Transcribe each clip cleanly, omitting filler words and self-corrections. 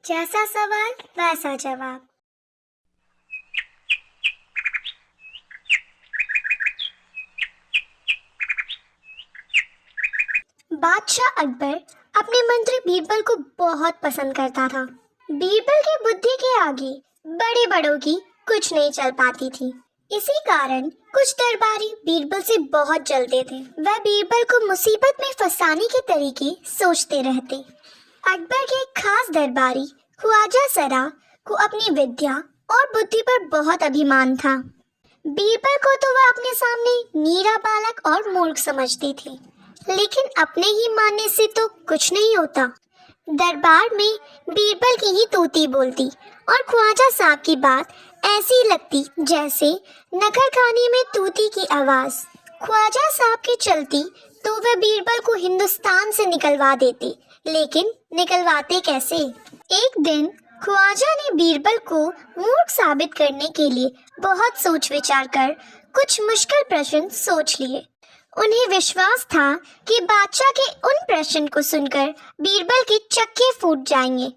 जैसा सवाल वैसा जवाब। बादशाह अकबर अपने मंत्री बीरबल को बहुत पसंद करता था। बीरबल की बुद्धि के आगे बड़े बड़ों की कुछ नहीं चल पाती थी। इसी कारण कुछ दरबारी बीरबल से बहुत जलते थे। वह बीरबल को मुसीबत में फंसाने के तरीके सोचते रहते। अकबर के एक खास दरबारी ख्वाजा सरा को अपनी विद्या और बुद्धि पर बहुत अभिमान था। बीरबल को तो वह अपने सामने नीरा बालक और मूर्ख समझती थी, लेकिन अपने ही मानने से तो कुछ नहीं होता। दरबार में बीरबल की ही तोती बोलती और ख्वाजा साहब की बात ऐसी लगती जैसे नगर खाने में तूती की आवाज। ख्वाजा साहब की चलती तो वह बीरबल को हिंदुस्तान से निकलवा देते, लेकिन निकलवाते कैसे? एक दिन ख्वाजा ने बीरबल को मूर्ख साबित करने के लिए बहुत सोच विचार कर कुछ मुश्किल प्रश्न सोच लिए। उन्हें विश्वास था कि बादशाह के उन प्रश्न को सुनकर बीरबल के चक्के फूट जाएंगे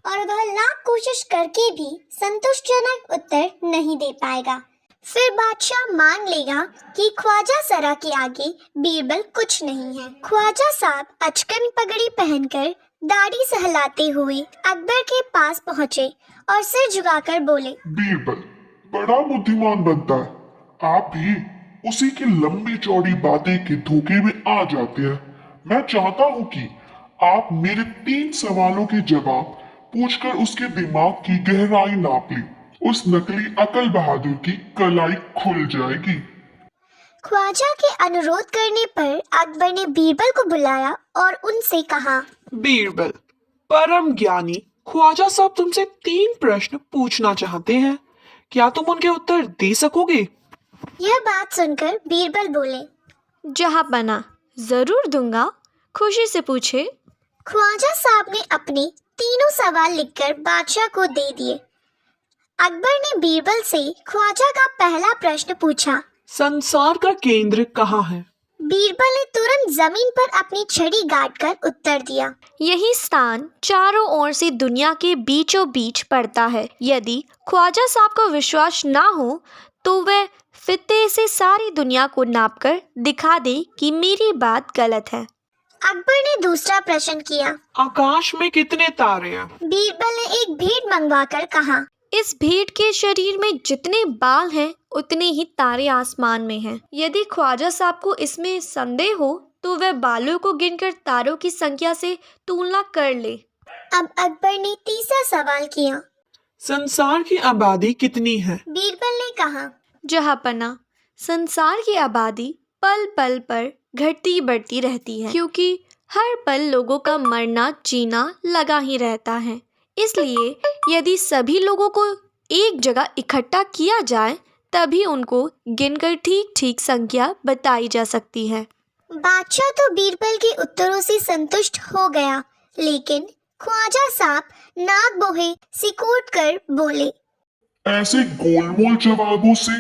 और वह लाख कोशिश करके भी संतुष्टजनक उत्तर नहीं दे पाएगा। फिर बादशाह मान लेगा कि ख्वाजा सरा के आगे बीरबल कुछ नहीं है। ख्वाजा साहब अचकन पगड़ी पहनकर दाढ़ी सहलाते हुए अकबर के पास पहुँचे और सिर झुकाकर बोले, बीरबल बड़ा बुद्धिमान बनता है। आप भी उसी की लंबी चौड़ी बातें के धोखे में आ जाते हैं। मैं चाहता हूँ कि आप मेरे 3 सवालों के जवाब पूछकर उसके दिमाग की गहराई नाप लें। उस नकली अकल बहादुर की कलाई खुल जाएगी। ख्वाजा के अनुरोध करने पर अकबर ने बीरबल को बुलाया और उनसे कहा, बीरबल परम ज्ञानी ख्वाजा साहब तुमसे 3 प्रश्न पूछना चाहते हैं, क्या तुम उनके उत्तर दे सकोगे? यह बात सुनकर बीरबल बोले, जहांपना जरूर दूंगा, खुशी से पूछे। ख्वाजा साहब ने अपने तीनों सवाल लिखकर बादशाह को दे दिए। अकबर ने बीरबल से ख्वाजा का पहला प्रश्न पूछा, संसार का केंद्र कहाँ है? बीरबल ने तुरंत जमीन पर अपनी छड़ी गाड़ कर उत्तर दिया, यही स्थान चारों ओर से दुनिया के बीचों बीच पड़ता है। यदि ख्वाजा साहब को विश्वास ना हो तो वह फित्ते से सारी दुनिया को नापकर दिखा दे कि मेरी बात गलत है। अकबर ने दूसरा प्रश्न किया, आकाश में कितने तारे हैं? बीरबल ने एक भेंट मंगवाकर कहा, इस भेड़ के शरीर में जितने बाल हैं उतने ही तारे आसमान में हैं। यदि ख्वाजा साहब को इसमें संदेह हो तो वह बालों को गिनकर तारों की संख्या से तुलना कर ले। अब अकबर ने तीसरा सवाल किया, संसार की आबादी कितनी है? बीरबल ने कहा, जहांपना संसार की आबादी पल पल पर घटती बढ़ती रहती है, क्योंकि हर पल लोगों का मरना जीना लगा ही रहता है। इसलिए यदि सभी लोगों को एक जगह इकट्ठा किया जाए तभी उनको गिनकर ठीक ठीक संख्या बताई जा सकती है। बादशाह तो बीरबल के उत्तरों से संतुष्ट हो गया, लेकिन ख्वाजा साहब नाक बोहे सिकोट कर बोले, ऐसे गोलमोल जवाबों से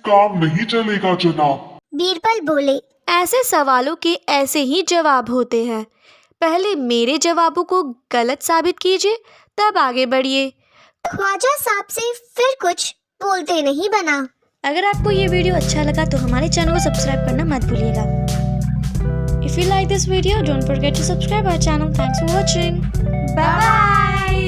काम नहीं चलेगा जनाब। बीरबल बोले, ऐसे सवालों के ऐसे ही जवाब होते हैं। पहले मेरे जवाबों को गलत साबित कीजिए, तब आगे बढ़िए। ख्वाजा साहब से फिर कुछ बोलते नहीं बना। अगर आपको ये वीडियो अच्छा लगा तो हमारे चैनल को सब्सक्राइब करना मत भूलिएगा। If you like this video, don't forget to subscribe our channel. Thanks for watching. Bye bye.